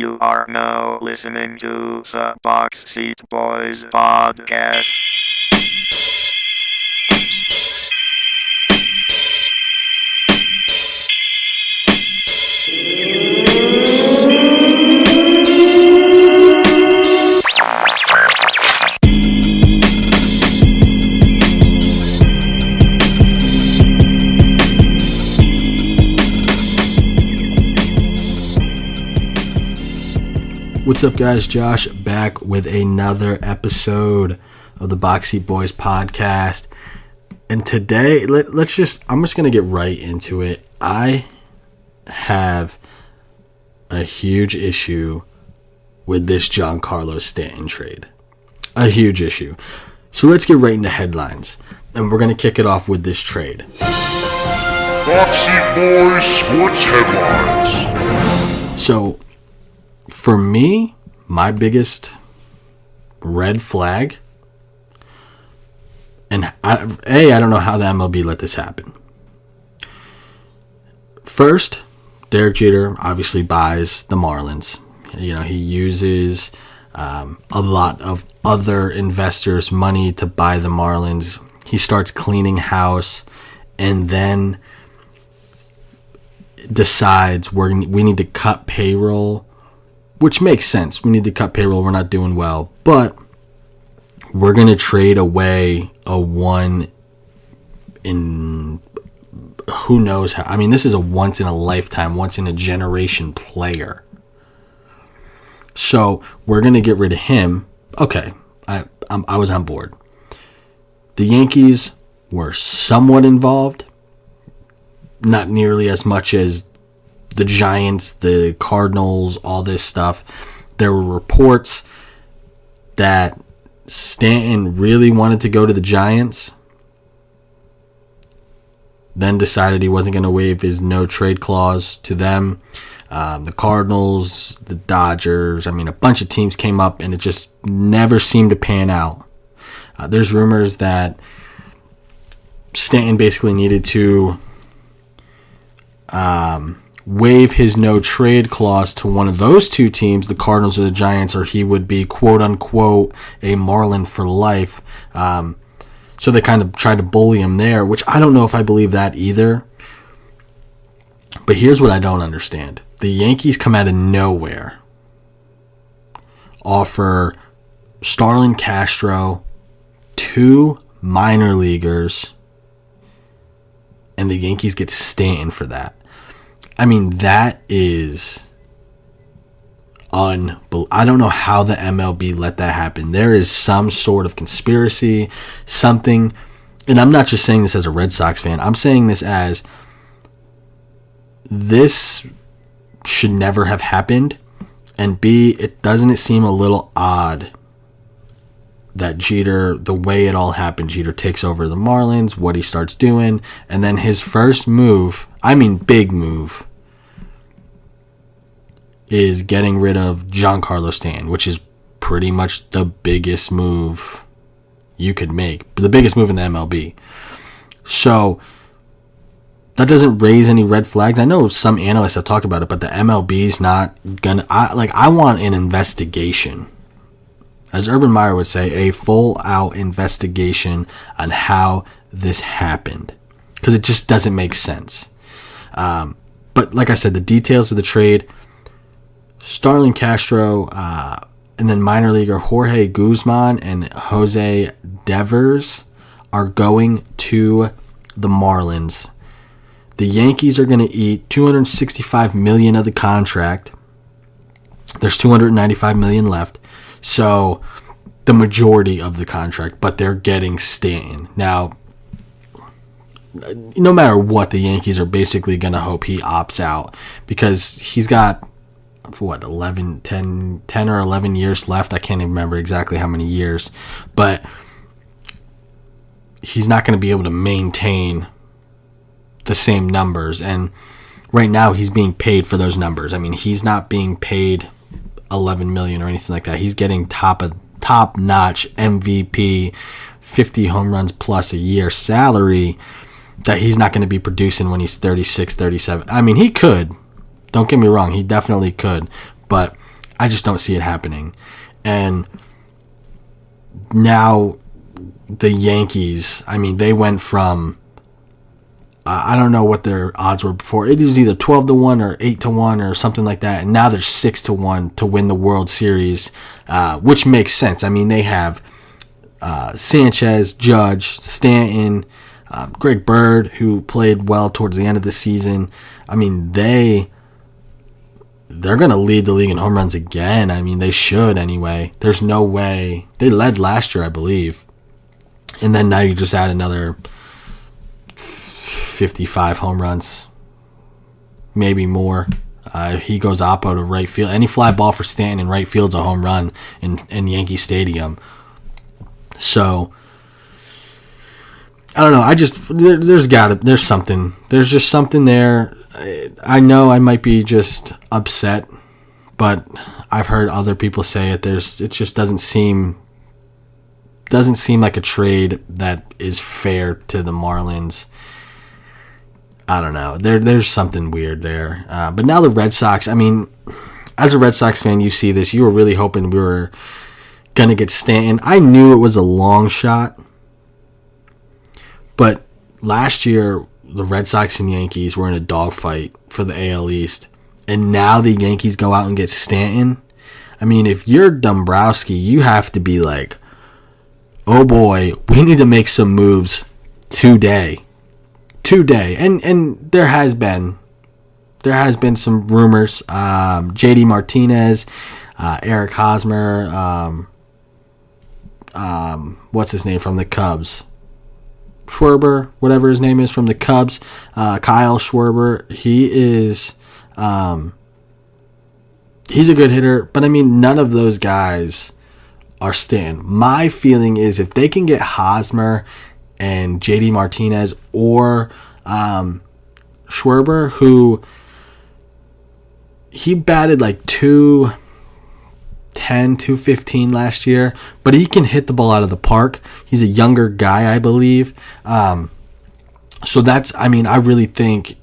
You are now listening to the Box Seat Boys podcast. What's up, guys? Josh back with another episode of the Box Seat Boys podcast. And today, I'm just going to get right into it. I have a huge issue with this Giancarlo Stanton trade. A huge issue. So let's get right into headlines. And we're going to kick it off with this trade. Box Seat Boys Sports Headlines. So, for me, my biggest red flag, and I don't know how the MLB let this happen. First, Derek Jeter obviously buys the Marlins. You know, he uses a lot of other investors' money to buy the Marlins. He starts cleaning house and then decides we need to cut payroll. Which makes sense. We need to cut payroll. We're not doing well. But we're going to trade away a one in who knows how. I mean, this is a once in a lifetime, once in a generation player. So we're going to get rid of him. Okay, I was on board. The Yankees were somewhat involved. Not nearly as much as the Giants, the Cardinals, all this stuff. There were reports that Stanton really wanted to go to the Giants, then decided he wasn't going to waive his no trade clause to them. The Cardinals, the Dodgers, I mean, a bunch of teams came up and it just never seemed to pan out. There's rumors that Stanton basically needed to waive his no trade clause to one of those two teams, the Cardinals or the Giants, or he would be quote unquote a Marlin for life. So they kind of tried to bully him there, which I don't know if I believe that either. But here's what I don't understand. The Yankees come out of nowhere, offer Starlin Castro, 2 minor leaguers, and the Yankees get Stanton for that. I mean, that is unbelievable. I don't know how the MLB let that happen. There is some sort of conspiracy, something. And I'm not just saying this as a Red Sox fan. I'm saying this as this should never have happened. And B, doesn't it seem a little odd that Jeter, the way it all happened, Jeter takes over the Marlins, what he starts doing, and then his first move, I mean big move, is getting rid of Giancarlo Stanton, which is pretty much the biggest move you could make, the biggest move in the MLB. So that doesn't raise any red flags. I know some analysts have talked about it, but the MLB's not gonna. I want an investigation. As Urban Meyer would say, a full-out investigation on how this happened. Because it just doesn't make sense. But like I said, the details of the trade, Starlin Castro, and then minor leaguer Jorge Guzman and Jose Devers are going to the Marlins. The Yankees are going to eat $265 million of the contract. There's $295 million left. So, the majority of the contract, but they're getting Stanton. Now, no matter what, the Yankees are basically going to hope he opts out because he's got, 10 or 11 years left. I can't even remember exactly how many years, but he's not going to be able to maintain the same numbers. And right now, he's being paid for those numbers. I mean, he's not being paid $11 million or anything like that. He's getting top-notch MVP, 50 home runs plus a year salary that he's not going to be producing when he's 36, 37. I mean, he could. Don't get me wrong. He definitely could. But I just don't see it happening. And now the Yankees, I mean, they went from, I don't know what their odds were before. It was either 12-1 or 8-1 or something like that. And now they're 6-1 to win the World Series, which makes sense. I mean, they have Sanchez, Judge, Stanton, Greg Bird, who played well towards the end of the season. I mean, they're going to lead the league in home runs again. I mean, they should anyway. There's no way. They led last year, I believe. And then now you just add another 55 home runs, maybe more. He goes oppo to right field. Any fly ball for Stanton in right field's a home run in Yankee Stadium. So I don't know. There's something. There's just something there. I know I might be just upset, but I've heard other people say it. It just doesn't seem like a trade that is fair to the Marlins. I don't know. There's something weird there. But now the Red Sox, I mean, as a Red Sox fan, you see this. You were really hoping we were going to get Stanton. I knew it was a long shot. But last year, the Red Sox and Yankees were in a dogfight for the AL East. And now the Yankees go out and get Stanton. I mean, if you're Dombrowski, you have to be like, oh boy, we need to make some moves today. And there has been some rumors. JD Martinez, Eric Hosmer, what's his name from the Cubs? Schwarber, whatever his name is from the Cubs. Kyle Schwarber. He's a good hitter, but I mean, none of those guys are Stanton. My feeling is if they can get Hosmer and JD Martinez or Schwarber, who he batted like 210, 215 last year, but he can hit the ball out of the park. He's a younger guy, I believe. So I really think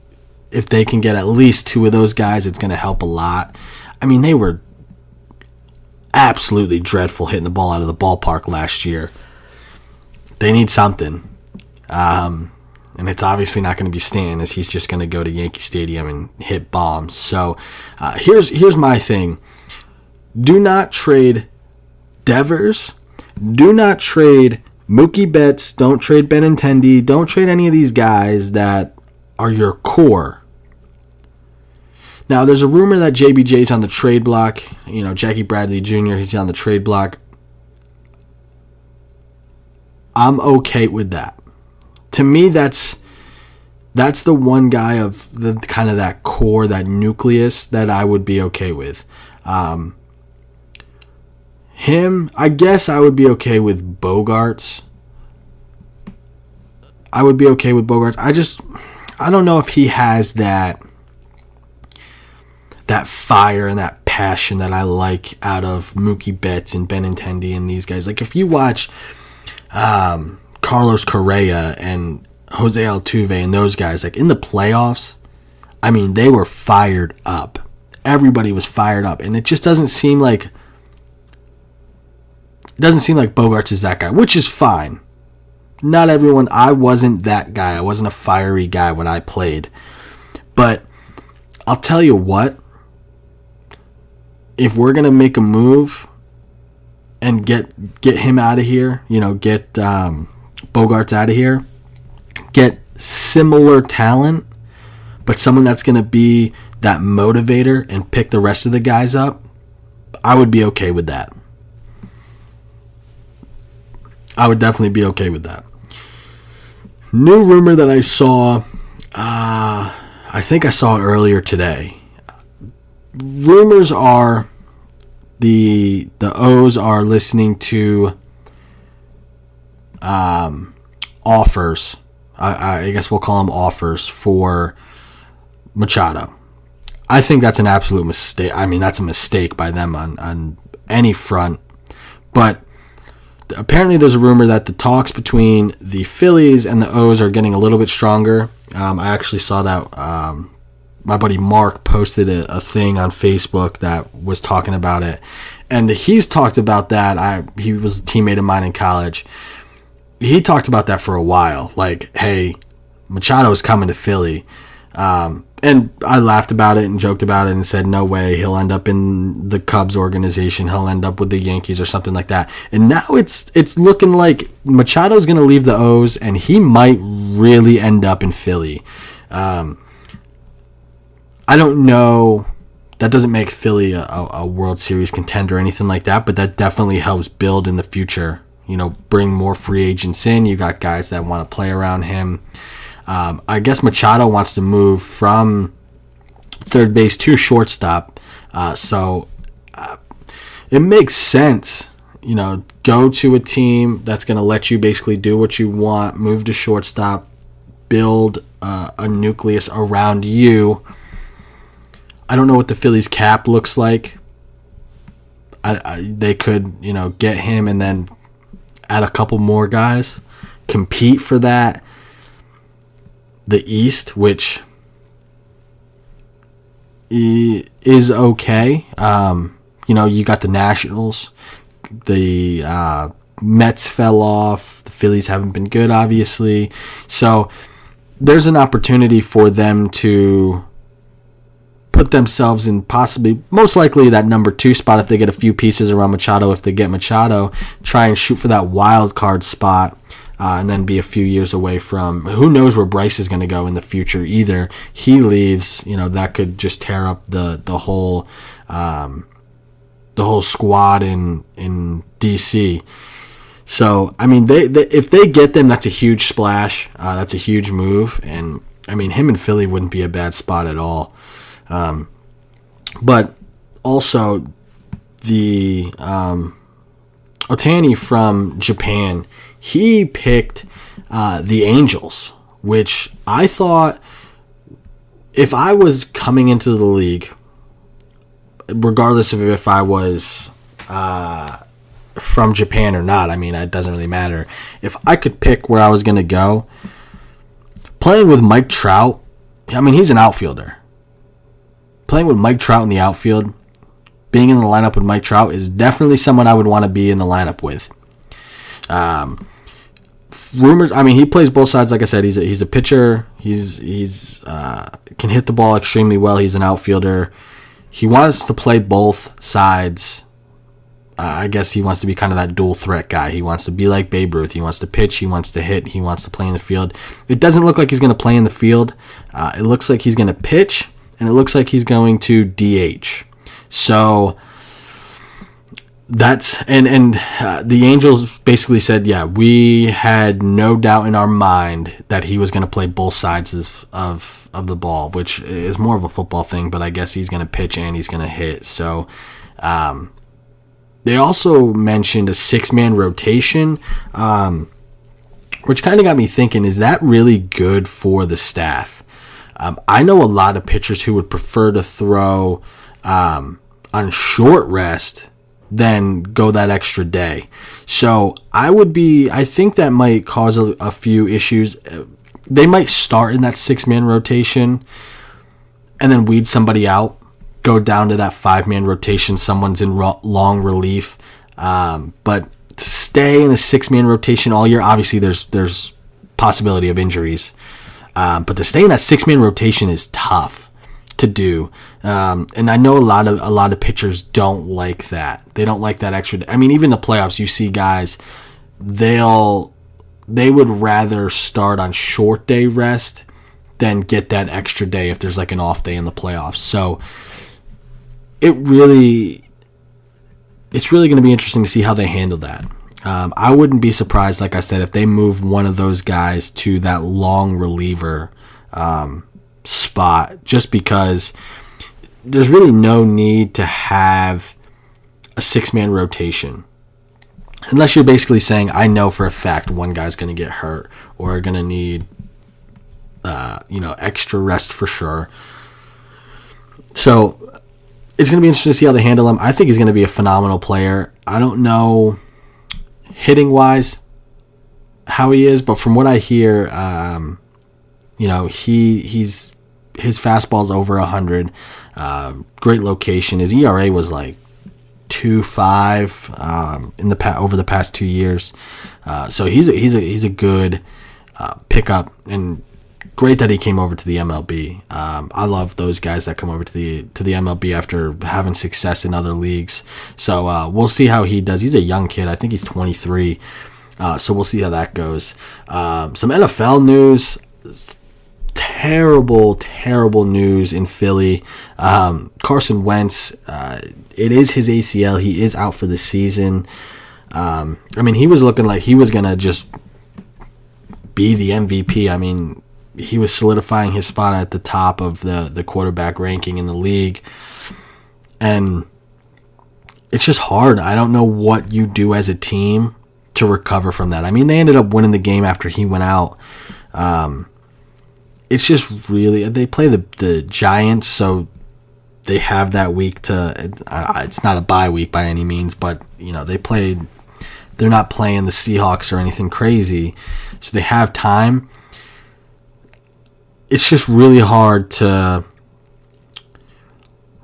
if they can get at least two of those guys, it's going to help a lot. I mean, they were absolutely dreadful hitting the ball out of the ballpark last year. They need something. And it's obviously not going to be Stanton, as he's just going to go to Yankee Stadium and hit bombs. So here's my thing. Do not trade Devers. Do not trade Mookie Betts. Don't trade Benintendi. Don't trade any of these guys that are your core. Now, there's a rumor that JBJ's on the trade block. You know, Jackie Bradley Jr., he's on the trade block. I'm okay with that. To me, that's the one guy of the kind of that core, that nucleus that I would be okay with. Him, I guess I would be okay with Bogarts. I don't know if he has that fire and that passion that I like out of Mookie Betts and Benintendi and these guys. Like, if you watch Carlos Correa and Jose Altuve and those guys, like in the playoffs, I mean, they were fired up. Everybody was fired up, and it just doesn't seem like Bogarts is that guy, which is fine. Not everyone. I wasn't that guy. I wasn't a fiery guy when I played. But I'll tell you what, if we're gonna make a move and get him out of here, get Bogarts out of here, get similar talent, but someone that's gonna be that motivator and pick the rest of the guys up, I would be okay with that. I would definitely be okay with that. New rumor that I saw, I think I saw it earlier today. Rumors are the O's are listening to offers. I guess we'll call them offers for Machado. I think that's an absolute mistake. I mean, that's a mistake by them on any front. But apparently there's a rumor that the talks between the Phillies and the O's are getting a little bit stronger. I actually saw that my buddy Mark posted a thing on Facebook that was talking about it, and he's talked about that. He was a teammate of mine in college. He talked about that for a while, like, hey, Machado is coming to Philly. And I laughed about it and joked about it and said, no way, he'll end up in the Cubs organization. He'll end up with the Yankees or something like that. And now it's looking like Machado's going to leave the O's, and he might really end up in Philly. I don't know. That doesn't make Philly a World Series contender or anything like that, but that definitely helps build in the future. Bring more free agents in. You got guys that want to play around him. I guess Machado wants to move from third base to shortstop. So it makes sense. Go to a team that's going to let you basically do what you want, move to shortstop, build a nucleus around you. I don't know what the Phillies cap looks like. They could, get him and then add a couple more guys, compete for that. The East, which is okay. You got the Nationals. The Mets fell off. The Phillies haven't been good, obviously. So there's an opportunity for them to put themselves in possibly, most likely, that number 2 spot if they get a few pieces around Machado. If they get Machado, try and shoot for that wild card spot. And then be a few years away from, who knows where Bryce is going to go in the future either. He leaves, that could just tear up the whole squad in DC. So I mean, they if they get them, that's a huge splash. That's a huge move, and I mean, him in Philly wouldn't be a bad spot at all. But also the Otani from Japan. He picked the Angels, which I thought, if I was coming into the league, regardless of if I was from Japan or not, I mean, it doesn't really matter. If I could pick where I was going to go, playing with Mike Trout, I mean, he's an outfielder. Playing with Mike Trout in the outfield, being in the lineup with Mike Trout is definitely someone I would want to be in the lineup with. Rumors. I mean, he plays both sides. Like I said, he's a pitcher. He's can hit the ball extremely well. He's an outfielder. He wants to play both sides. I guess he wants to be kind of that dual threat guy. He wants to be like Babe Ruth. He wants to pitch. He wants to hit. He wants to play in the field. It doesn't look like he's going to play in the field. It looks like he's going to pitch, and it looks like he's going to DH. So that's and the Angels basically said, yeah, we had no doubt in our mind that he was going to play both sides of the ball, which is more of a football thing, but I guess he's going to pitch and he's going to hit. So they also mentioned a 6-man rotation, which kind of got me thinking, is that really good for the staff? I know a lot of pitchers who would prefer to throw on short rest than go that extra day. So I think that might cause a few issues. They might start in that 6-man rotation and then weed somebody out, go down to that 5-man rotation. Someone's in long relief. But to stay in a 6-man rotation all year, obviously there's possibility of injuries. But to stay in that 6-man rotation is tough to do, and I know a lot of pitchers don't like that. They don't like that extra. I mean, even the playoffs, you see guys, they would rather start on short day rest than get that extra day if there's like an off day in the playoffs. So it's really going to be interesting to see how they handle that. I wouldn't be surprised, like I said, if they move one of those guys to that long reliever spot, just because there's really no need to have a 6-man rotation. Unless you're basically saying, I know for a fact one guy's going to get hurt or going to need extra rest for sure. So it's going to be interesting to see how they handle him. I think he's going to be a phenomenal player. I don't know hitting-wise how he is, but from what I hear, he's his fastball's over 100. Great location. His ERA was like 2.5 over the past 2 years. So he's a good pickup, and great that he came over to the MLB. I love those guys that come over to the MLB after having success in other leagues. So we'll see how he does. He's a young kid. I think he's 23. So we'll see how that goes. Some NFL news. Terrible news in Philly. Carson Wentz, it is his ACL. He is out for the season. I mean, he was looking like he was going to just be the MVP. I mean, he was solidifying his spot at the top of the quarterback ranking in the league. And it's just hard. I don't know what you do as a team to recover from that. I mean, they ended up winning the game after he went out. It's just really, they play the Giants, so they have that week to, it's not a bye week by any means, but, you know, they're not playing the Seahawks or anything crazy, so they have time. It's just really hard to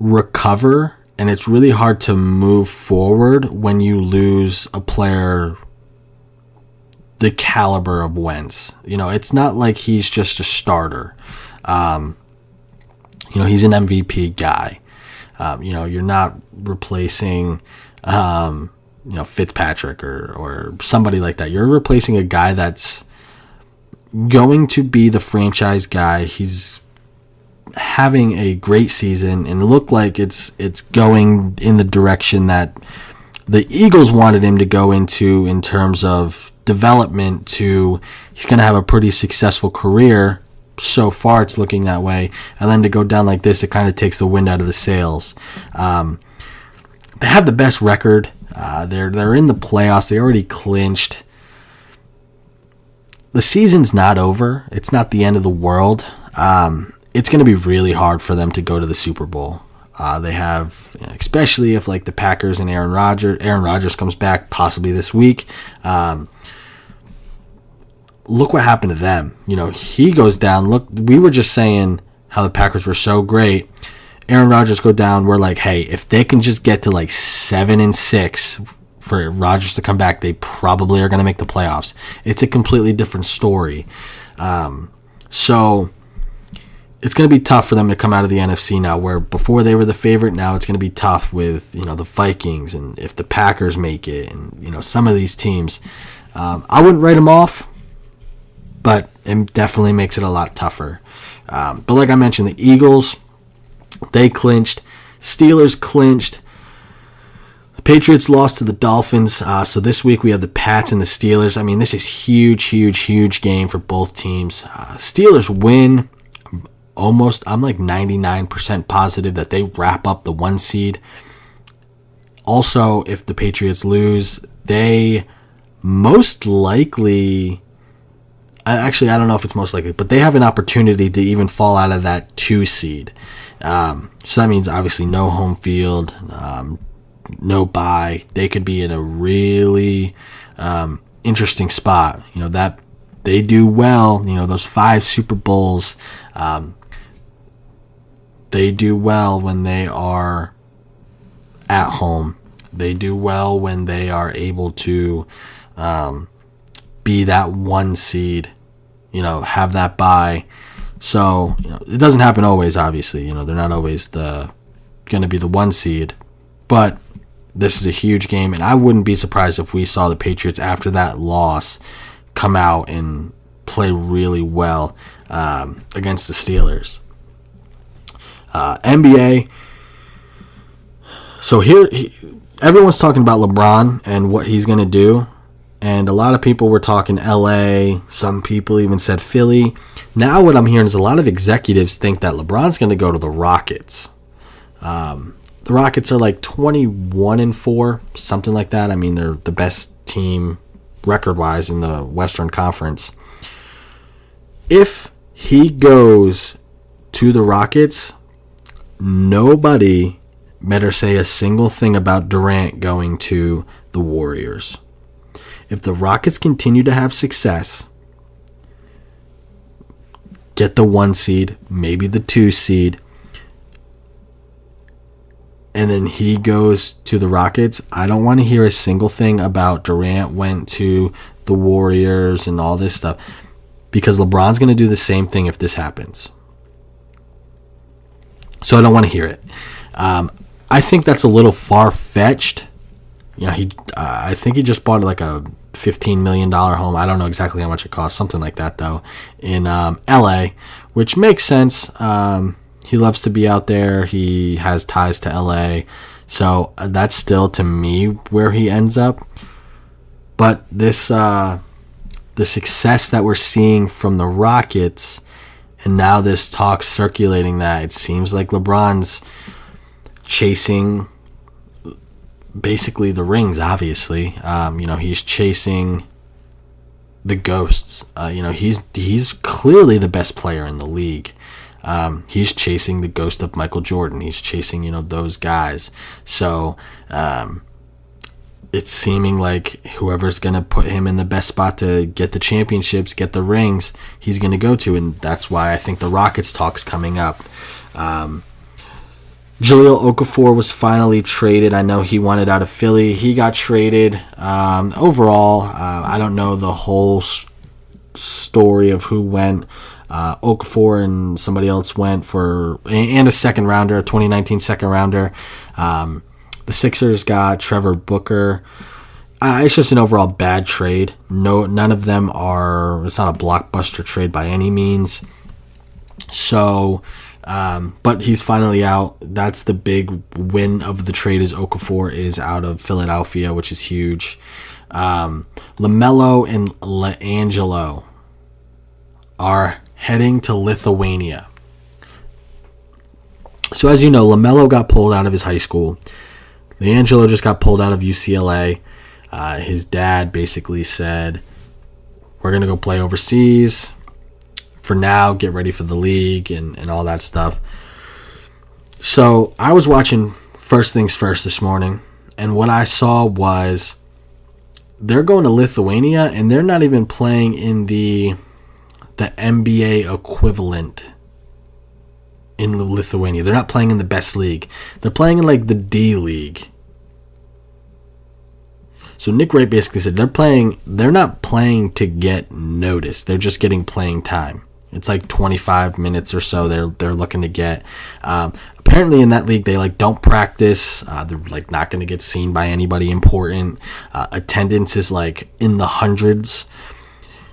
recover, and it's really hard to move forward when you lose a player the caliber of Wentz. You know, it's not like he's just a starter. You know, he's an MVP guy. You know, you're not replacing, you know, Fitzpatrick or somebody like that. You're replacing a guy that's going to be the franchise guy. He's having a great season and look like it's going in the direction that the Eagles wanted him to go into in terms of development. He's going to have a pretty successful career. So far it's looking that way, and then to go down like this, it kind of takes the wind out of the sails. They have the best record. They're in the playoffs. They already clinched. The season's not over. It's not the end of the world. It's going to be really hard for them to go to the Super Bowl. They have, especially if like the Packers and Aaron Rodgers comes back possibly this week. Look what happened to them. You know, he goes down. Look, we were just saying how the Packers were so great. Aaron Rodgers go down. We're like, hey, if they can just get to like 7-6 for Rodgers to come back, they probably are going to make the playoffs. It's a completely different story. So it's going to be tough for them to come out of the NFC now, where before they were the favorite. Now it's going to be tough with, you know, the Vikings, and if the Packers make it, and, you know, some of these teams. I wouldn't write them off, but it definitely makes it a lot tougher. But like I mentioned, the Eagles, they clinched. Steelers clinched. The Patriots lost to the Dolphins. So this week we have the Pats and the Steelers. I mean, this is huge game for both teams. Steelers win. Almost, I'm like 99% positive that they wrap up the 1 seed. Also, if the Patriots lose, they most likely, actually, I don't know if it's most likely, but they have an opportunity to even fall out of that 2 seed. So that means obviously no home field, no bye. They could be in a really interesting spot. You know, that they do well, you know, those 5 Super Bowls, they do well when they are at home. They do well when they are able to be that 1 seed, you know, have that bye. So, you know, it doesn't happen always, obviously. You know, they're not always going to be the 1 seed. But this is a huge game, and I wouldn't be surprised if we saw the Patriots after that loss come out and play really well against the Steelers. NBA. So here, everyone's talking about LeBron and what he's going to do. And a lot of people were talking LA. Some people even said Philly. Now what I'm hearing is a lot of executives think that LeBron's going to go to the Rockets. The Rockets are like 21-4, something like that. I mean, they're the best team record-wise in the Western Conference. If he goes to the Rockets, nobody better say a single thing about Durant going to the Warriors. If the Rockets continue to have success, get the 1 seed, maybe the 2 seed, and then he goes to the Rockets. I don't want to hear a single thing about Durant went to the Warriors and all this stuff, because LeBron's going to do the same thing if this happens. So I don't want to hear it. I think that's a little far-fetched. I think he just bought like a $15 million home. I don't know exactly how much it costs, something like that though, in LA, which makes sense. He loves to be out there. He has ties to LA. So that's still, to me, where he ends up. But this, the success that we're seeing from the Rockets, and now this talk circulating that it seems like LeBron's chasing basically the rings, obviously. He's chasing the ghosts. He's clearly the best player in the league. He's chasing the ghost of Michael Jordan. He's chasing, those guys. So it's seeming like whoever's going to put him in the best spot to get the championships, get the rings, he's going to go to. And that's why I think the Rockets talk's coming up. Jahlil Okafor was finally traded. I know he wanted out of Philly. He got traded. Overall, I don't know the whole story of who went. Okafor and somebody else went for, and a second rounder, a 2019 second rounder. The Sixers got Trevor Booker. It's just an overall bad trade. None of them are, it's not a blockbuster trade by any means. So, but he's finally out. That's the big win of the trade, is Okafor is out of Philadelphia, which is huge. LaMelo and LiAngelo are heading to Lithuania. So as you know, LaMelo got pulled out of his high school. LiAngelo just got pulled out of UCLA. His dad basically said, we're going to go play overseas. For now, get ready for the league and all that stuff. So I was watching First Things First this morning, and what I saw was they're going to Lithuania, and they're not even playing in the NBA equivalent in Lithuania. They're not playing in the best league. They're playing in like the D League. So Nick Wright basically said they're not playing to get noticed. They're just getting playing time. It's like 25 minutes or so they're looking to get. Apparently in that league they don't practice. They're not going to get seen by anybody important. Attendance is in the hundreds.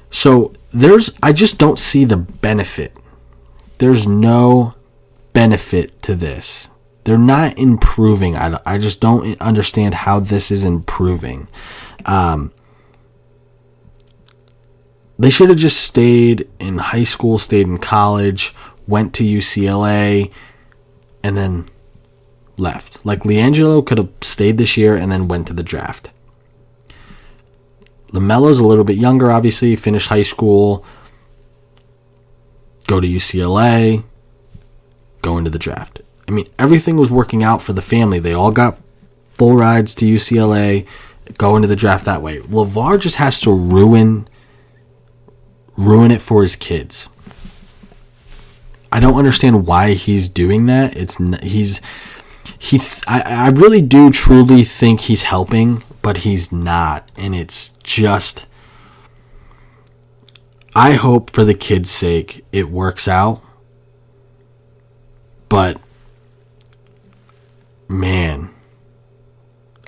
So I just don't see the benefit. There's no benefit to this. They're not improving. I just don't understand how this is improving. They should have just stayed in high school, stayed in college, went to UCLA, and then left. LiAngelo could have stayed this year and then went to the draft. LaMelo's a little bit younger, obviously, finished high school, go to UCLA, go into the draft. I mean, everything was working out for the family. They all got full rides to UCLA, go into the draft that way. LeVar just has to ruin it for his kids. I don't understand why he's doing that. I really do truly think he's helping, but he's not. And it's just, I hope for the kids' sake it works out. But man,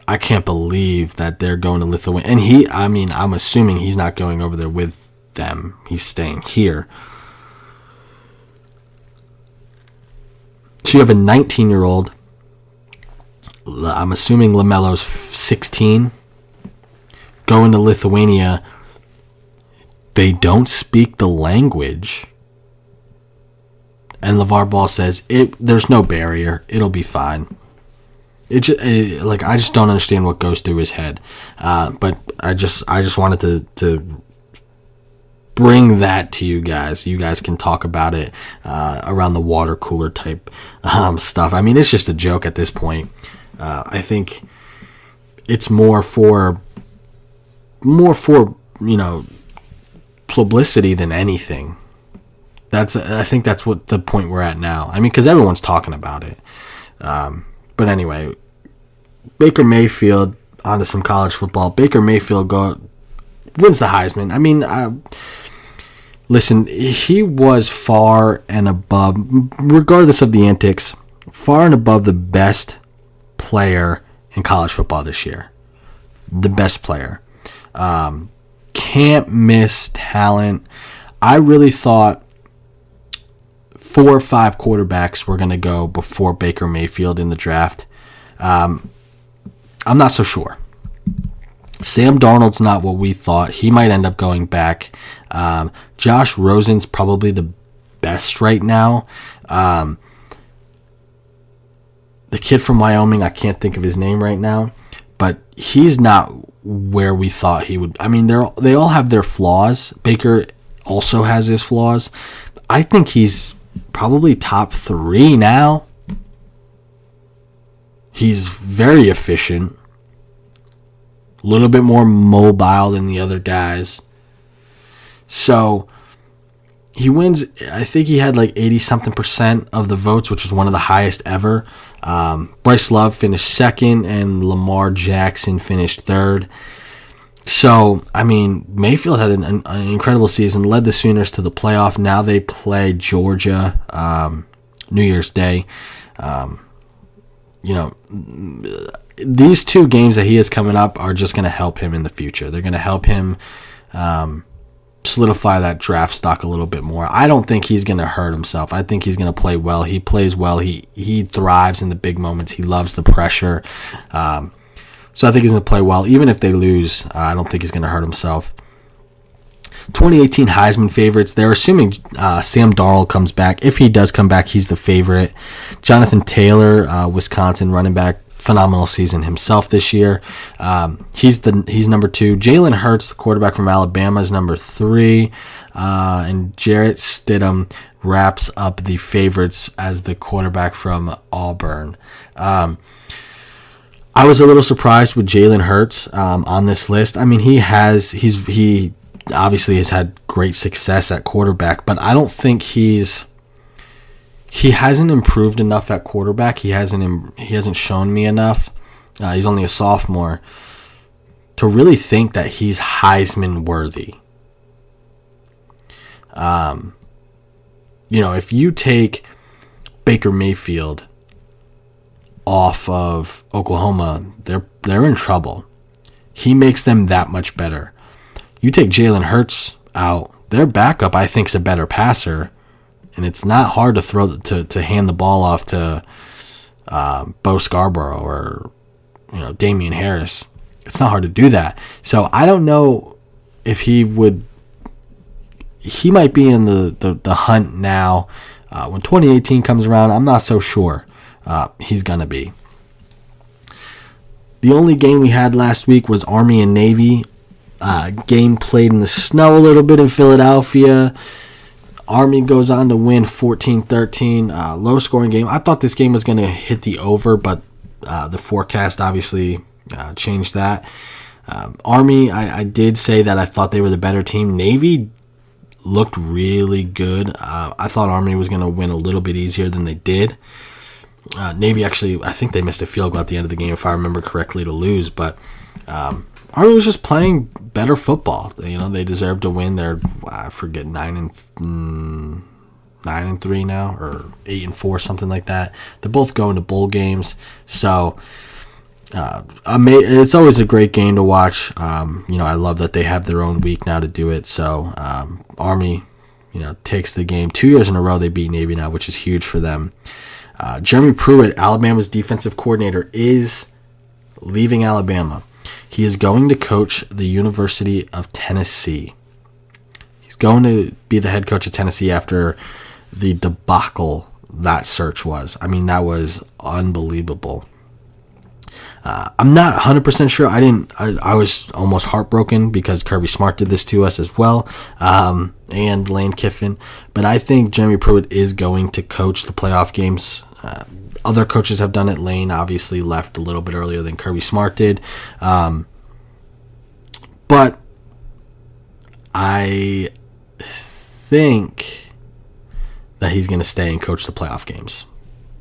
I can't believe that they're going to Lithuania. And I'm assuming he's not going over there with them. He's staying here. So you have a 19-year-old. I'm assuming LaMelo's 16. Going to Lithuania. They don't speak the language. And LeVar Ball says, there's no barrier. It'll be fine. I just don't understand what goes through his head. But I just wanted to bring that to you guys. You guys can talk about it around the water cooler type stuff. I mean, it's just a joke at this point. I think it's more for publicity than anything. I think that's what the point we're at now. I mean, because everyone's talking about it. But anyway, Baker Mayfield, onto some college football. Baker Mayfield wins the Heisman. I mean, listen, he was far and above, regardless of the antics, far and above the best player in college football this year. The best player. Can't miss talent. I really thought 4 or 5 quarterbacks were going to go before Baker Mayfield in the draft. I'm not so sure. Sam Darnold's not what we thought. He might end up going back. Josh Rosen's probably the best right now. The kid from Wyoming, I can't think of his name right now, but he's not where we thought he would. I mean, they all have their flaws. Baker also has his flaws. I think he's probably top 3 now. He's very efficient. A little bit more mobile than the other guys. So he wins. I think he had like 80-something% of the votes, which was one of the highest ever. Bryce Love finished 2nd, and Lamar Jackson finished 3rd. So, I mean, Mayfield had an incredible season, led the Sooners to the playoff. Now they play Georgia New Year's Day. These 2 games that he has coming up are just going to help him in the future. They're going to help him solidify that draft stock a little bit more. I don't think he's going to hurt himself. I think he's going to play well. He plays well. He thrives in the big moments. He loves the pressure. So I think he's going to play well. Even if they lose, I don't think he's going to hurt himself. 2018 Heisman favorites. They're assuming Sam Darnold comes back. If he does come back, he's the favorite. Jonathan Taylor, Wisconsin running back, phenomenal season himself this year. He's number 2. Jalen Hurts, the quarterback from Alabama, is number 3. And Jarrett Stidham wraps up the favorites as the quarterback from Auburn. I was a little surprised with Jalen Hurts on this list. I mean, he obviously has had great success at quarterback, but I don't think he hasn't improved enough at quarterback. He hasn't shown me enough. He's only a sophomore to really think that he's Heisman worthy. If you take Baker Mayfield off of Oklahoma, they're in trouble. He makes them that much better. You take Jalen Hurts out, their backup I think is a better passer, and it's not hard to hand the ball off to Bo Scarborough or Damian Harris. It's not hard to do that. So I don't know if he would. He might be in the hunt now. When 2018 comes around, I'm not so sure. He's going to be. The only game we had last week was Army and Navy. Game played in the snow a little bit in Philadelphia. Army goes on to win 14-13. Low-scoring game. I thought this game was going to hit the over, but the forecast obviously changed that. Army, I did say that I thought they were the better team. Navy looked really good. I thought Army was going to win a little bit easier than they did. Navy actually, I think they missed a field goal at the end of the game, if I remember correctly, to lose. But Army was just playing better football. They deserved to win. They're, I forget, 9-3 now, or 8-4, something like that. They're both going to bowl games. So it's always a great game to watch. I love that they have their own week now to do it. So Army, takes the game. 2 years in a row they beat Navy now, which is huge for them. Jeremy Pruitt, Alabama's defensive coordinator, is leaving Alabama. He is going to coach the University of Tennessee. He's going to be the head coach of Tennessee after the debacle that search was. I mean, that was unbelievable. I'm not 100% sure. I was almost heartbroken because Kirby Smart did this to us as well, and Lane Kiffin. But I think Jeremy Pruitt is going to coach the playoff games. Other coaches have done it. Lane obviously left a little bit earlier than Kirby Smart did. But I think that he's going to stay and coach the playoff games.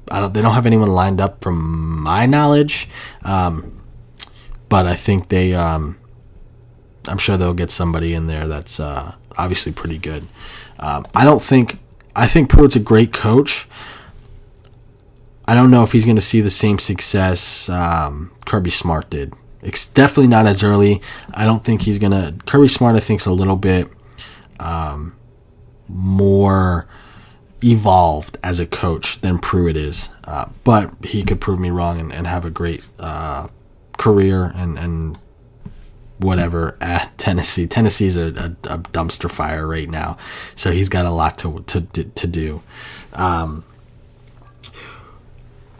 They don't have anyone lined up from my knowledge, but I think they. I'm sure they'll get somebody in there that's obviously pretty good. I think Pruitt's a great coach. I don't know if he's going to see the same success Kirby Smart did. It's definitely not as early. I don't think he's going to. Kirby Smart, I think, is a little bit more evolved as a coach than Pruitt is. But he could prove me wrong and have a great career and whatever at Tennessee. Tennessee's a dumpster fire right now, so he's got a lot to do.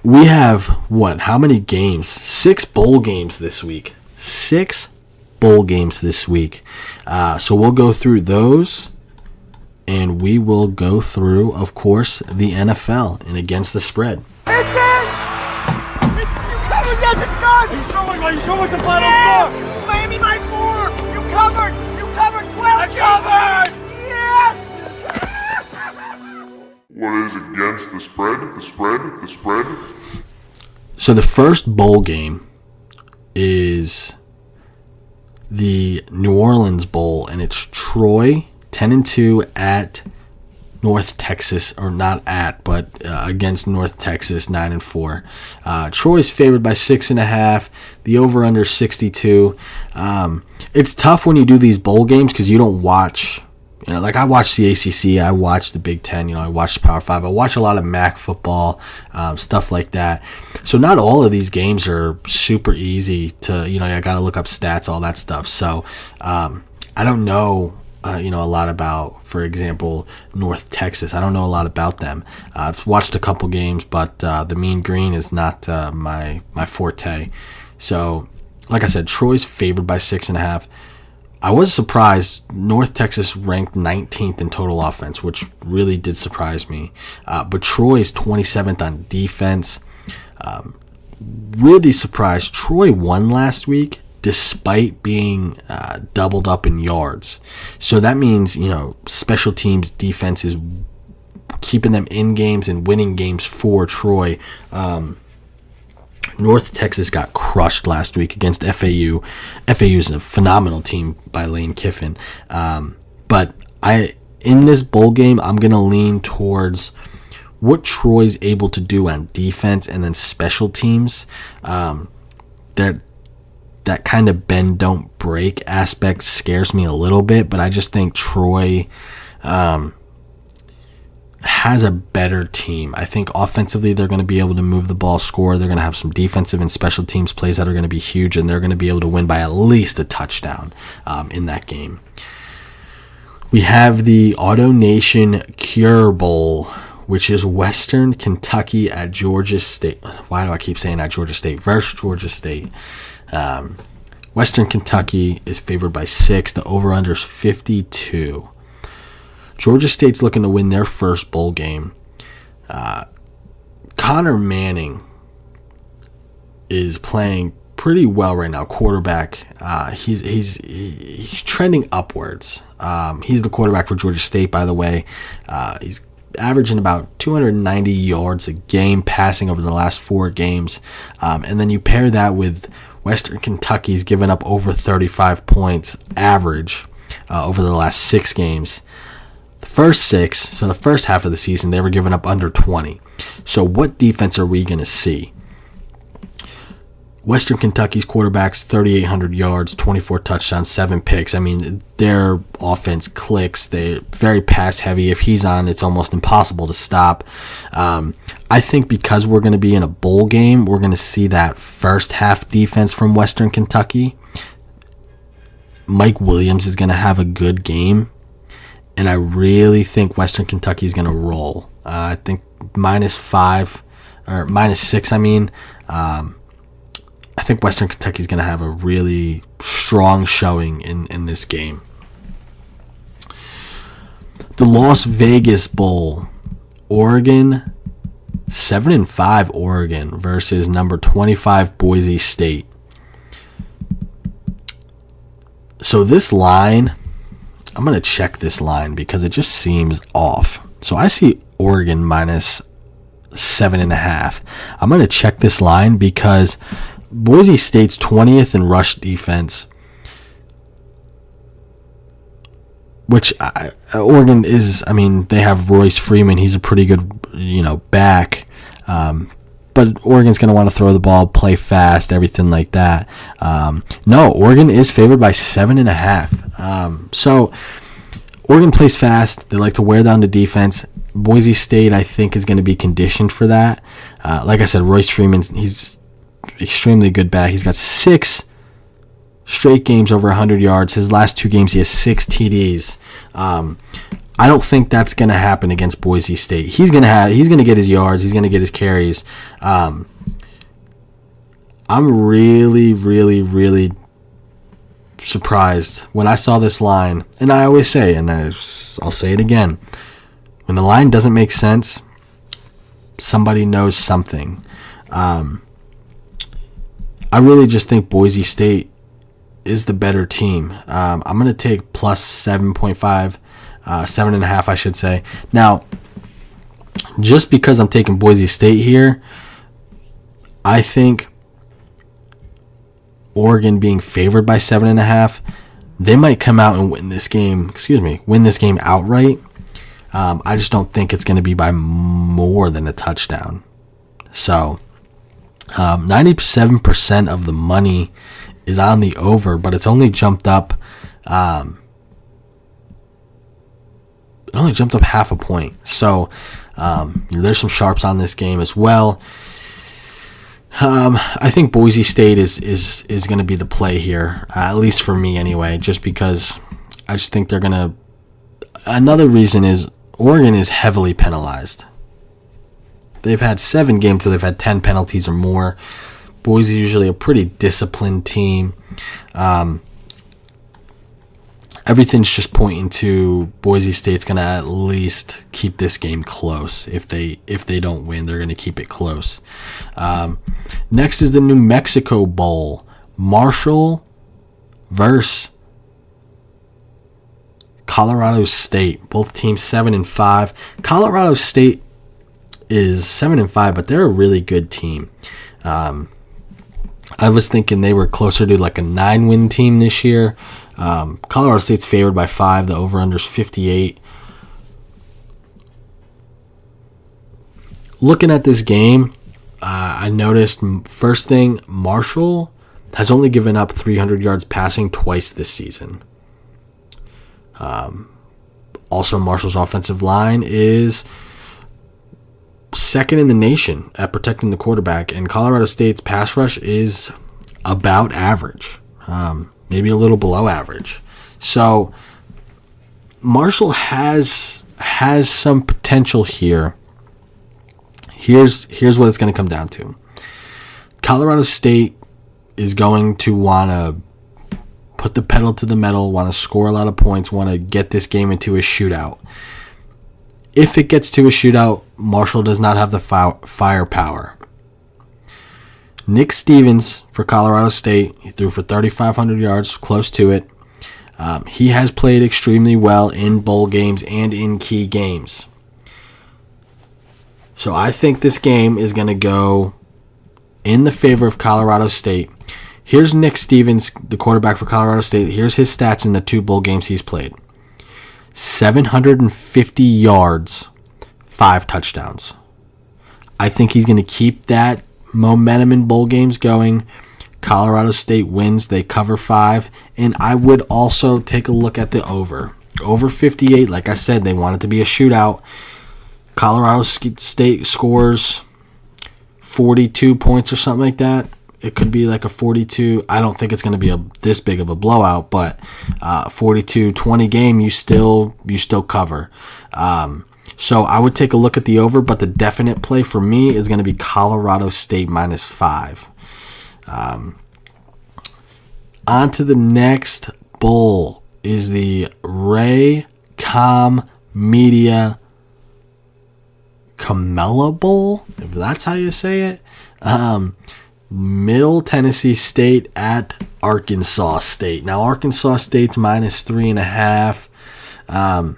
We have how many games? 6 bowl games this week. 6 bowl games this week. So we'll go through those, and we will go through, of course, the NFL and against the spread. You covered, yes, it's good! Are you sure what's the final score? Miami by 4! You covered 12! I covered! Yes! What is against the spread? So the first bowl game is the New Orleans Bowl, and it's Troy 10-2 at North Texas, or not at, but against North Texas 9-4. Troy's favored by 6.5. The over/under 62. It's tough when you do these bowl games because you don't watch. Like I watch the ACC, I watch the Big Ten, I watch the Power 5, I watch a lot of MAC football, stuff like that. So not all of these games are super easy to, I got to look up stats, all that stuff. So I don't know, a lot about, for example, North Texas. I don't know a lot about them. I've watched a couple games, but the Mean Green is not my forte. So, like I said, Troy's favored by 6.5. I was surprised. North Texas ranked 19th in total offense, which really did surprise me. But Troy is 27th on defense. Really surprised. Troy won last week despite being doubled up in yards. So that means, special teams defense is keeping them in games and winning games for Troy. North Texas got crushed last week against FAU. FAU is a phenomenal team by Lane Kiffin. But in this bowl game, I'm going to lean towards what Troy's able to do on defense and then special teams. That kind of bend, don't break aspect scares me a little bit, but I just think Troy has a better team. I think offensively they're going to be able to move the ball, score. They're going to have some defensive and special teams plays that are going to be huge, and they're going to be able to win by at least a touchdown in that game. We have the Auto Nation Cure Bowl, which is Western Kentucky at Georgia State. Why do I keep saying at Georgia State? Versus Georgia State. Western Kentucky is favored by 6. The over-under is 52. Georgia State's looking to win their first bowl game. Connor Manning is playing pretty well right now. Quarterback, he's trending upwards. He's the quarterback for Georgia State, by the way. He's averaging about 290 yards a game, passing over the last 4 games. And then you pair that with Western Kentucky's given up over 35 points average over the last 6 games. The first 6, so the first half of the season, they were giving up under 20. So what defense are we going to see? Western Kentucky's quarterbacks, 3,800 yards, 24 touchdowns, 7 picks. I mean, their offense clicks. They're very pass heavy. If he's on, it's almost impossible to stop. I think because we're going to be in a bowl game, we're going to see that first half defense from Western Kentucky. Mike Williams is going to have a good game. And I really think Western Kentucky is going to roll. I think -6, I think Western Kentucky is going to have a really strong showing in this game. The Las Vegas Bowl, Oregon, 7-5 Oregon versus number 25 Boise State. So this line, I'm going to check this line because it just seems off. So I see Oregon minus 7.5. I'm going to check this line because Boise State's 20th in rush defense, which Oregon is. I mean, they have Royce Freeman. He's a pretty good, back. But Oregon's going to want to throw the ball, play fast, everything like that. No, Oregon is favored by 7.5. So Oregon plays fast. They like to wear down the defense. Boise State, I think, is going to be conditioned for that. Like I said, Royce Freeman, he's extremely good back. He's got 6 straight games over 100 yards. His last 2 games, he has 6 TDs. I don't think that's going to happen against Boise State. He's going to get his yards. He's going to get his carries. I'm really, really, really surprised when I saw this line. And I always say, and I'll say it again, when the line doesn't make sense, somebody knows something. I really just think Boise State is the better team. I'm going to take plus 7.5. 7.5, I should say. Now, just because I'm taking Boise State here, I think Oregon being favored by 7.5, they might come out and win this game. Win this game outright. I just don't think it's going to be by more than a touchdown. So, 97% of the money is on the over, but it's only jumped up. It only jumped up half a point. So there's some sharps on this game as well. I think Boise State is going to be the play here, at least for me anyway, just because I just think they're going to. Another reason is Oregon is heavily penalized. They've had 7 games where they've had 10 penalties or more. Boise usually a pretty disciplined team. Everything's just pointing to Boise State's going to at least keep this game close. If they don't win, they're going to keep it close. Next is the New Mexico Bowl. Marshall versus Colorado State. Both teams 7-5. Colorado State is 7-5, but they're a really good team. I was thinking they were closer to like a 9-win team this year. Colorado State's favored by 5. The over-under's 58. Looking at this game, I noticed, first thing, Marshall has only given up 300 yards passing twice this season. Also, Marshall's offensive line is second in the nation at protecting the quarterback, and Colorado State's pass rush is about average, maybe a little below average. So Marshall has some potential here. Here's what it's going to come down to. Colorado State is going to want to put the pedal to the metal, want to score a lot of points, want to get this game into a shootout. If it gets to a shootout, Marshall does not have the firepower. Nick Stevens for Colorado State, he threw for 3,500 yards, close to it. He has played extremely well in bowl games and in key games. So I think this game is going to go in the favor of Colorado State. Here's Nick Stevens, the quarterback for Colorado State. Here's his stats in the 2 bowl games he's played. 750 yards, 5 touchdowns. I think he's going to keep that momentum in bowl games going. Colorado State wins. They cover 5. And I would also take a look at the over. Over 58. Like I said, they want it to be a shootout. Colorado State scores 42 points or something like that. It could be like a 42. I don't think it's going to be this big of a blowout, but 42-20 game, you still cover. So I would take a look at the over, but the definite play for me is going to be Colorado State minus 5. On to the next bowl is the Raycom Media Camella Bowl, if that's how you say it. Middle Tennessee State at Arkansas State. Now, Arkansas State's minus 3.5.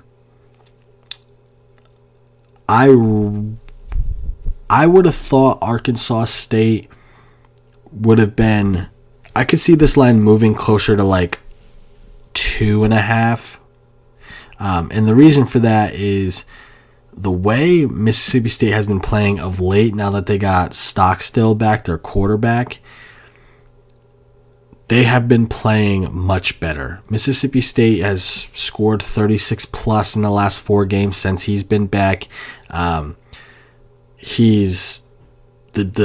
I would have thought Arkansas State would have been. I could see this line moving closer to like 2.5. And the reason for that is the way Mississippi State has been playing of late. Now that they got Stockstill back, their quarterback, they have been playing much better. Mississippi State has scored 36 plus in the last 4 games since he's been back. The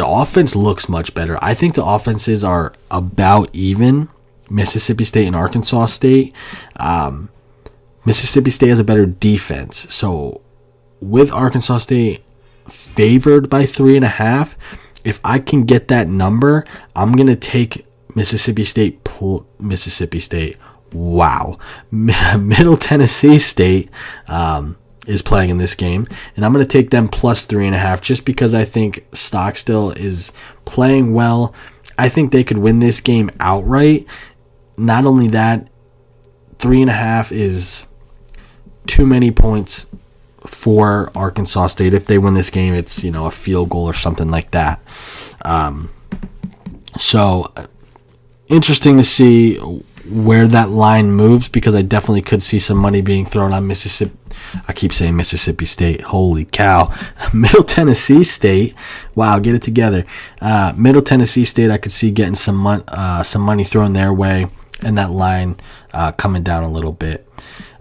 offense looks much better. I think the offenses are about even. Mississippi State and Arkansas State. Mississippi State has a better defense. So with Arkansas State favored by 3.5, if I can get that number, I'm going to take Mississippi State. Wow. Middle Tennessee State is playing in this game, and I'm going to take them plus 3.5 just because I think Stockstill is playing well. I think they could win this game outright. Not only that, 3.5 is too many points for Arkansas State. If they win this game, it's a field goal or something like that. So interesting to see where that line moves, because I definitely could see some money being thrown on Mississippi. I keep saying Mississippi State. Holy cow. Middle Tennessee State. Wow, get it together. Middle Tennessee State, I could see getting some money thrown their way, and that line coming down a little bit.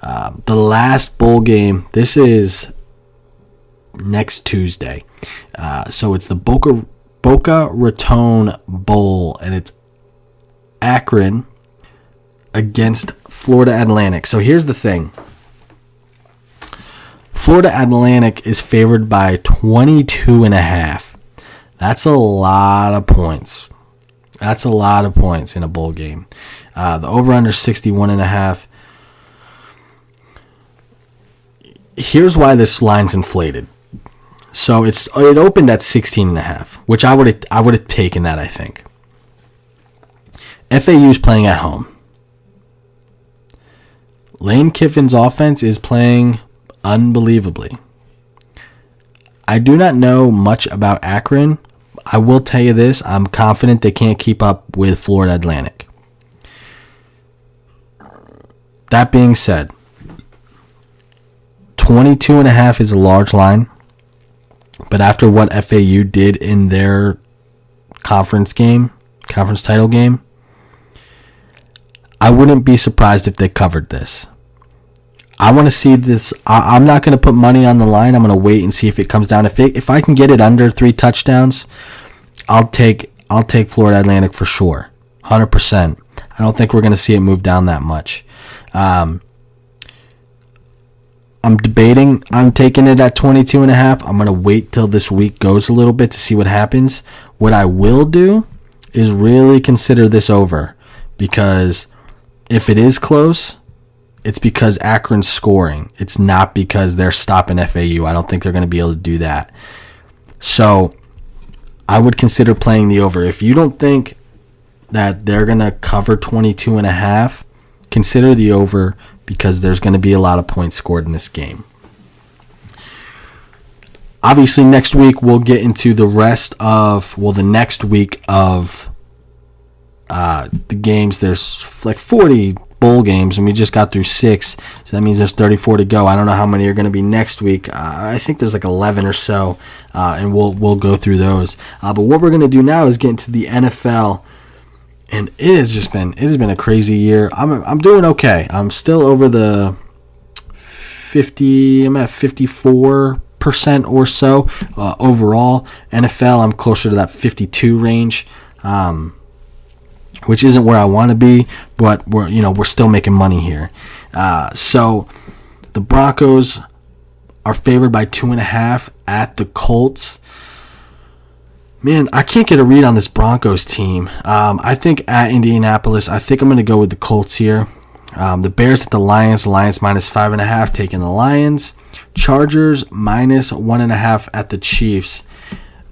The last bowl game, this is next Tuesday. So it's the Boca Raton Bowl, and it's Akron against Florida Atlantic. So here's the thing. Florida Atlantic is favored by 22.5. That's a lot of points. That's a lot of points in a bowl game. The over-under 61.5. Here's why this line's inflated. So it opened at 16.5, which I would have taken that, I think. FAU is playing at home. Lane Kiffin's offense is playing unbelievably. I do not know much about Akron. I will tell you this. I'm confident they can't keep up with Florida Atlantic. That being said, 22.5 is a large line. But after what FAU did in their conference title game, I wouldn't be surprised if they covered this. I want to see this. I'm not going to put money on the line. I'm going to wait and see if it comes down. If I can get it under 3 touchdowns, I'll take Florida Atlantic for sure, 100%. I don't think we're going to see it move down that much. I'm debating. I'm taking it at 22.5. I'm going to wait till this week goes a little bit to see what happens. What I will do is really consider this over, because if it is close, it's because Akron's scoring. It's not because they're stopping FAU. I don't think they're going to be able to do that. So I would consider playing the over. If you don't think that they're going to cover 22.5, consider the over, because there's going to be a lot of points scored in this game. Obviously, next week we'll get into the next week of the games. There's like 40 bowl games, and we just got through 6, so that means there's 34 to go. I don't know how many are going to be next week. I think there's like 11 or so, and we'll go through those. But what we're going to do now is get into the NFL. And it has been a crazy year. I'm doing okay. I'm still over the 50. I'm at 54% or so overall. NFL, I'm closer to that 52 range, which isn't where I want to be, but we're still making money here. So the Broncos are favored by 2.5 at the Colts. Man, I can't get a read on this Broncos team. I think at Indianapolis, I think I'm going to go with the Colts here. The Bears at the Lions. The Lions minus 5.5, taking the Lions. Chargers minus 1.5 at the Chiefs.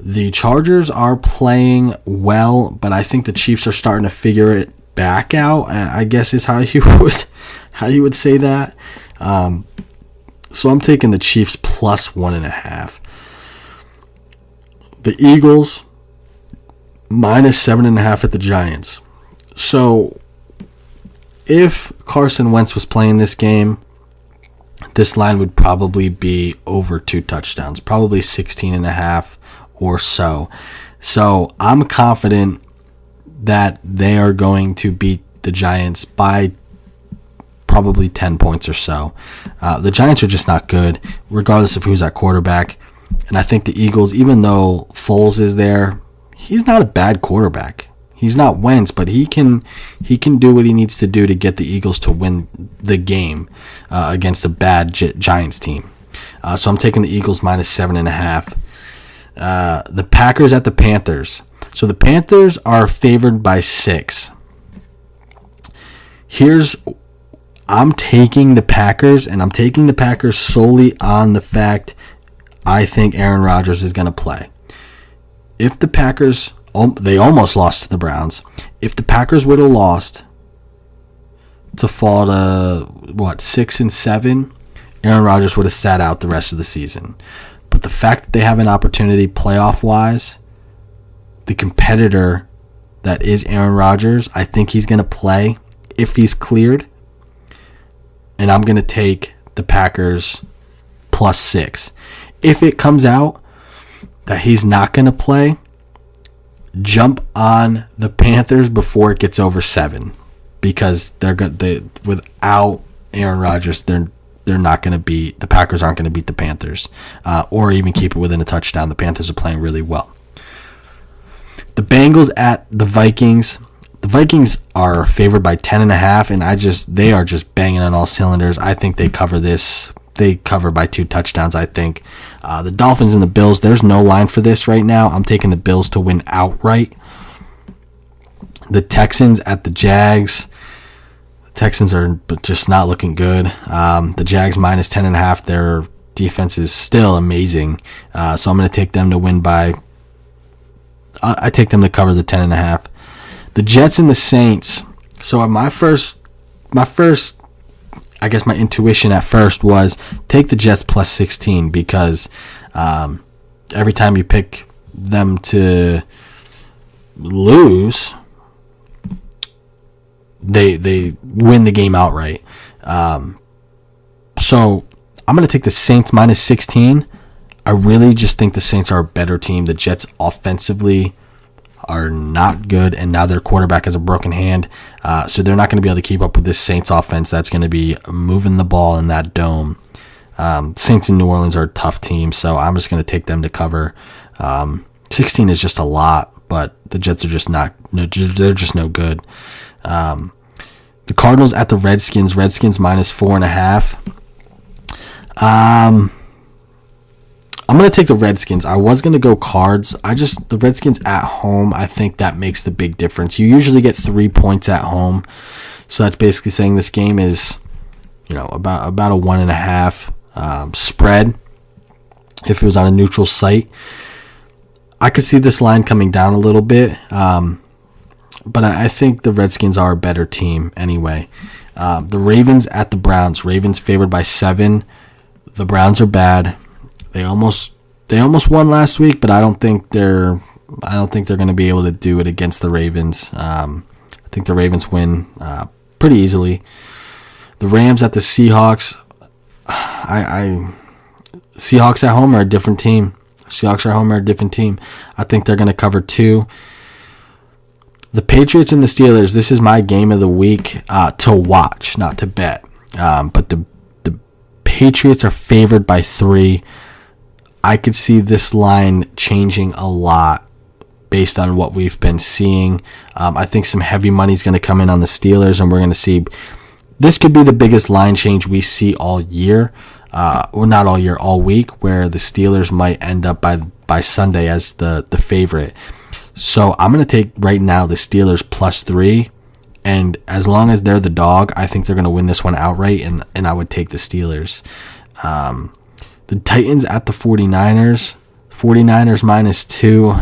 The Chargers are playing well, but I think the Chiefs are starting to figure it back out, I guess is how you would say that. So I'm taking the Chiefs plus 1.5. The Eagles minus 7.5 at the Giants. So if Carson Wentz was playing this game, this line would probably be over 2 touchdowns, probably 16.5 or so. So I'm confident that they are going to beat the Giants by probably 10 points or so. The Giants are just not good, regardless of who's at quarterback. And I think the Eagles, even though Foles is there, he's not a bad quarterback. He's not Wentz, but he can do what he needs to do to get the Eagles to win the game against a bad Giants team. So I'm taking the Eagles minus 7.5. The Packers at the Panthers. So the Panthers are favored by 6. I'm taking the Packers, and I'm taking the Packers solely on the fact I think Aaron Rodgers is going to play. If the Packers, they almost lost to the Browns. If the Packers would have lost to fall to, 6-7, Aaron Rodgers would have sat out the rest of the season. But the fact that they have an opportunity playoff-wise, the competitor that is Aaron Rodgers, I think he's going to play if he's cleared. And I'm going to take the Packers plus 6. If it comes out that he's not going to play, jump on the Panthers before it gets over 7, because without Aaron Rodgers, the Packers aren't going to beat the Panthers, or even keep it within a touchdown. The Panthers are playing really well. The Bengals at the Vikings. The Vikings are favored by 10.5, and they are just banging on all cylinders. I think they cover this. They cover by 2 touchdowns, I think. The Dolphins and the Bills, there's no line for this right now. I'm taking the Bills to win outright. The Texans at the Jags. The Texans are just not looking good. The Jags minus 10.5. Their defense is still amazing. So I'm going to take them to win by... I take them to cover the 10.5. The Jets and the Saints. So my intuition at first was take the Jets plus 16, because every time you pick them to lose, they win the game outright. So I'm going to take the Saints minus 16. I really just think the Saints are a better team. The Jets offensively are not good, and now their quarterback has a broken hand, so they're not going to be able to keep up with this Saints offense that's going to be moving the ball in that dome. Saints in New Orleans are a tough team, so I'm just going to take them to cover. 16 is just a lot, but the Jets are just they're just no good. The Cardinals at the Redskins. Redskins minus 4.5. I'm going to take the Redskins. I was going to go Cards. The Redskins at home, I think that makes the big difference. You usually get 3 points at home. So that's basically saying this game is, about a 1.5 spread if it was on a neutral site. I could see this line coming down a little bit. But I think the Redskins are a better team anyway. The Ravens at the Browns. Ravens favored by 7. The Browns are bad. They almost won last week, but I don't think they're going to be able to do it against the Ravens. I think the Ravens win pretty easily. The Rams at the Seahawks. Seahawks at home are a different team. I think they're going to cover 2. The Patriots and the Steelers. This is my game of the week to watch, not to bet. But the Patriots are favored by 3. I could see this line changing a lot based on what we've been seeing. I think some heavy money is going to come in on the Steelers, and we're going to see this could be the biggest line change we see all year, or not all year, all week, where the Steelers might end up by Sunday as the favorite. So I'm going to take right now the Steelers plus 3, and as long as they're the dog, I think they're going to win this one outright, and I would take the Steelers. The Titans at the 49ers. 49ers minus 2.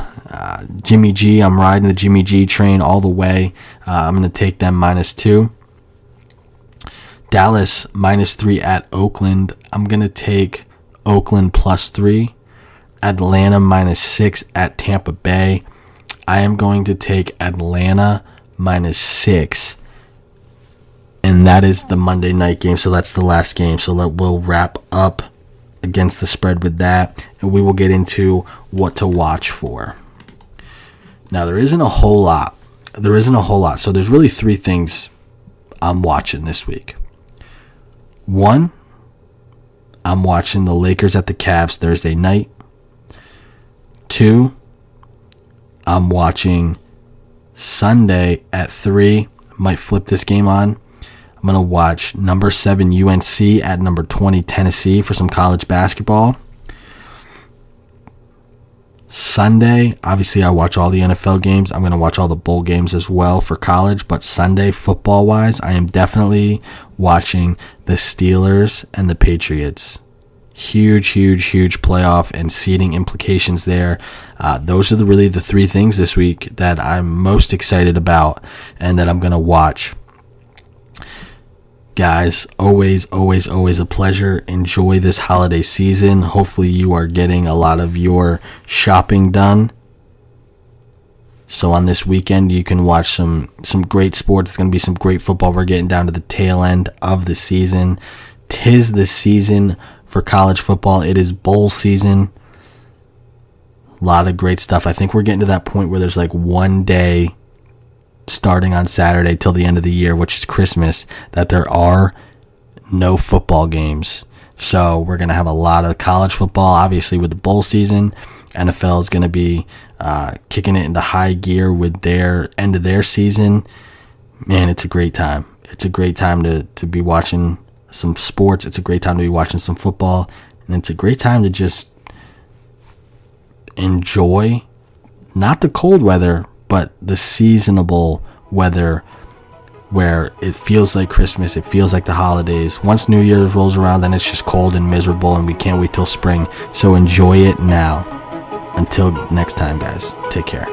Jimmy G. I'm riding the Jimmy G train all the way. I'm going to take them minus 2. Dallas -3 at Oakland. I'm going to take Oakland +3. Atlanta -6 at Tampa Bay. I am going to take Atlanta -6. And that is the Monday night game. So that's the last game. So we'll wrap up against the spread with that. And we will get into what to watch for. Now, there isn't a whole lot. So there's really 3 things I'm watching this week. 1, I'm watching the Lakers at the Cavs Thursday night. 2, I'm watching Sunday at 3. Might flip this game on. I'm going to watch number 7 UNC at number 20 Tennessee for some college basketball. Sunday, obviously I watch all the NFL games. I'm going to watch all the bowl games as well for college. But Sunday, football-wise, I am definitely watching the Steelers and the Patriots. Huge playoff and seeding implications there. Those are really the 3 things this week that I'm most excited about and that I'm going to watch. Guys, always a pleasure. Enjoy this holiday season. Hopefully you are getting a lot of your shopping done. So on this weekend, you can watch some great sports. It's going to be some great football. We're getting down to the tail end of the season. 'Tis the season for college football. It is bowl season. A lot of great stuff. I think we're getting to that point where there's like one day starting on Saturday till the end of the year, which is Christmas, that there are no football games. So we're going to have a lot of college football, obviously, with the bowl season. NFL is going to be kicking it into high gear with their end of their season. Man, it's a great time. It's a great time to be watching some sports. It's a great time to be watching some football. And it's a great time to just enjoy, not the cold weather, but the seasonable weather where it feels like Christmas, it feels like the holidays. Once New Year's rolls around, then it's just cold and miserable and we can't wait till spring. So enjoy it now. Until next time, guys, take care.